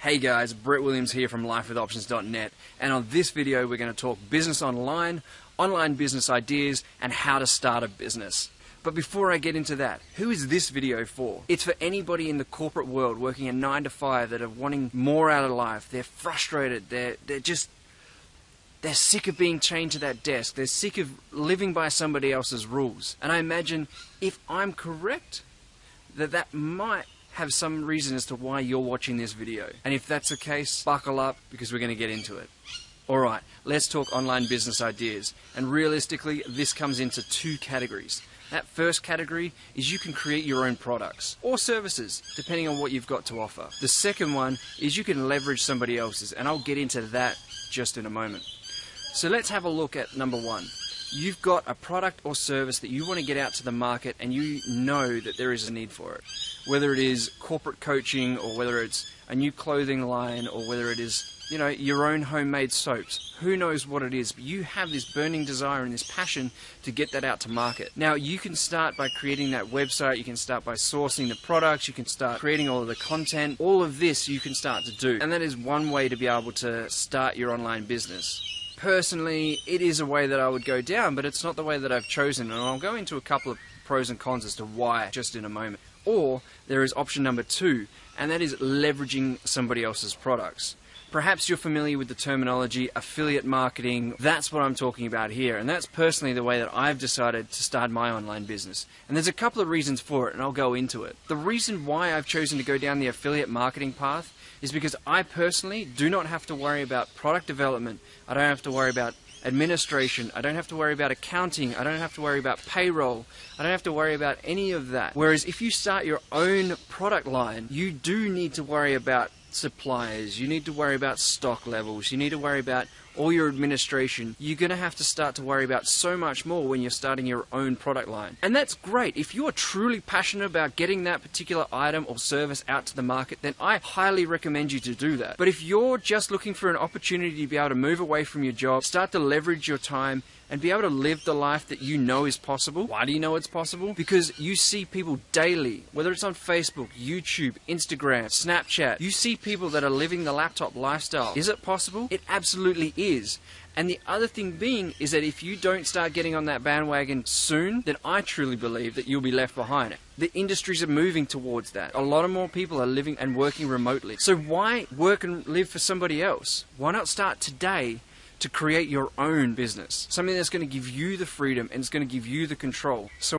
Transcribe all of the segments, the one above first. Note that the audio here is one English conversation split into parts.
Hey guys, Brett Williams here from LifeWithOptions.net, and on this video we're going to talk business online, online business ideas, and how to start a business. But before I get into that, who is this video for? It's for anybody in the corporate world working a 9 to 5 that are wanting more out of life. They're frustrated, they're sick of being chained to that desk, they're sick of living by somebody else's rules. And I imagine, if I'm correct, that might have some reason as to why you're watching this video. And if that's the case, buckle up because we're going to get into it. Alright, let's talk online business ideas. And realistically, this comes into two categories. That first category is you can create your own products or services, depending on what you've got to offer. The second one is you can leverage somebody else's, and I'll get into that just in a moment. So let's have a look at number one. You've got a product or service that you want to get out to the market, and you know that there is a need for it. Whether it is corporate coaching, or whether it's a new clothing line, or whether it is, your own homemade soaps. Who knows what it is, but you have this burning desire and this passion to get that out to market. Now, you can start by creating that website, you can start by sourcing the products, you can start creating all of the content. All of this you can start to do, and that is one way to be able to start your online business. Personally, it is a way that I would go down, but it's not the way that I've chosen, and I'll go into a couple of pros and cons as to why just in a moment. Or there is option number two, and that is leveraging somebody else's products. Perhaps you're familiar with the terminology affiliate marketing. That's what I'm talking about here, and that's personally the way that I've decided to start my online business. And there's a couple of reasons for it, and I'll go into it. The reason why I've chosen to go down the affiliate marketing path is because I personally do not have to worry about product development. I don't have to worry about administration. I don't have to worry about accounting. I don't have to worry about payroll. I don't have to worry about any of that. Whereas if you start your own product line, you do need to worry about suppliers, you need to worry about stock levels, you need to worry about all your administration. You're going to have to start to worry about so much more when you're starting your own product line. And that's great. If you're truly passionate about getting that particular item or service out to the market, then I highly recommend you to do that. But if you're just looking for an opportunity to be able to move away from your job, start to leverage your time, and be able to live the life that you know is possible. Why do you know it's possible? Because you see people daily, whether it's on Facebook, YouTube, Instagram, Snapchat, you see people that are living the laptop lifestyle. Is it possible? It absolutely is. And the other thing being is that if you don't start getting on that bandwagon soon, then I truly believe that you'll be left behind. The industries are moving towards that. A lot of more people are living and working remotely. So why work and live for somebody else? Why not start today to create your own business? Something that's going to give you the freedom and it's going to give you the control. So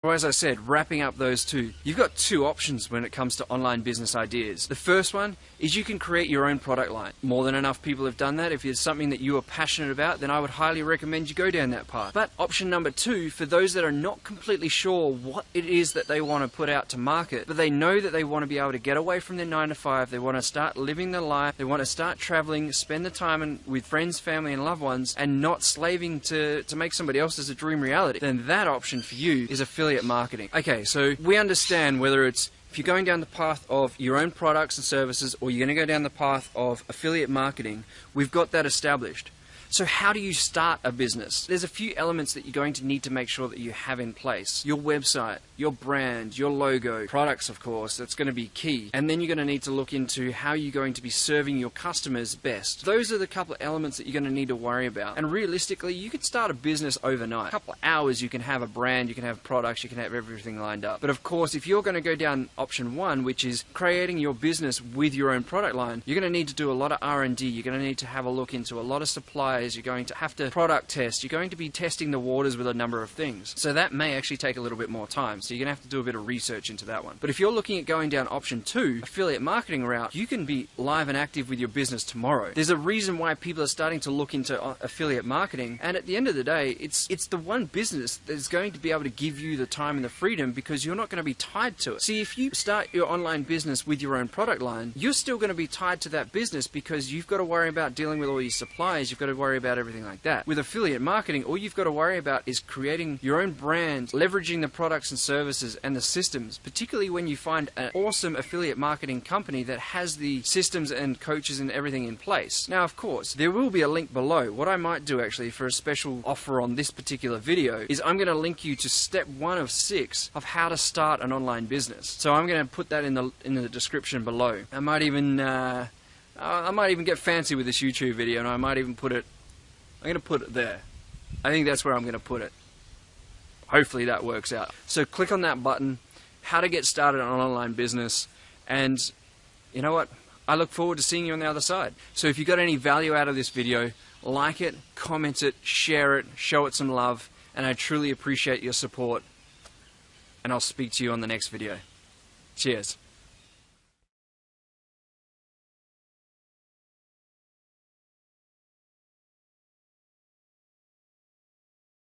as I said, wrapping up those two, you've got two options when it comes to online business ideas. The first one is you can create your own product line. More than enough people have done that. If it's something that you are passionate about, then I would highly recommend you go down that path. But option number two, for those that are not completely sure what it is that they want to put out to market, but they know that they want to be able to get away from their 9 to 5, they want to start living their life, they want to start traveling, spend the time with friends, family and loved ones, and not slaving to make somebody else's a dream reality, then that option for you is affiliate marketing. Okay, so we understand whether it's if you're going down the path of your own products and services or you're going to go down the path of affiliate marketing, we've got that established. So how do you start a business? There's a few elements that you're going to need to make sure that you have in place. Your website, your brand, your logo, products of course, that's going to be key. And then you're going to need to look into how you're going to be serving your customers best. Those are the couple of elements that you're going to need to worry about. And realistically, you could start a business overnight. A couple of hours you can have a brand, you can have products, you can have everything lined up. But of course, if you're going to go down option one, which is creating your business with your own product line, you're going to need to do a lot of R&D. You're going to need to have a look into a lot of suppliers. You're going to have to product test. You're going to be testing the waters with a number of things. So that may actually take a little bit more time. So you're going to have to do a bit of research into that one. But if you're looking at going down option two, affiliate marketing route, you can be live and active with your business tomorrow. There's a reason why people are starting to look into affiliate marketing. And at the end of the day, it's the one business that's going to be able to give you the time and the freedom because you're not going to be tied to it. See, if you start your online business with your own product line, you're still going to be tied to that business because you've got to worry about dealing with all your suppliers. You've got to worry worry about everything like that. With affiliate marketing, all you've got to worry about is creating your own brand, leveraging the products and services and the systems, particularly when you find an awesome affiliate marketing company that has the systems and coaches and everything in place. Now, of course, there will be a link below. What I might do actually for a special offer on this particular video is I'm going to link you to step 1 of 6 of how to start an online business. So I'm going to put that in the description below. I might even get fancy with this YouTube video, and I might even put it, I'm going to put it there. I think that's where I'm going to put it. Hopefully that works out. So click on that button, how to get started on an online business, and you know what? I look forward to seeing you on the other side. So if you got any value out of this video, like it, comment it, share it, show it some love, and I truly appreciate your support. And I'll speak to you on the next video. Cheers.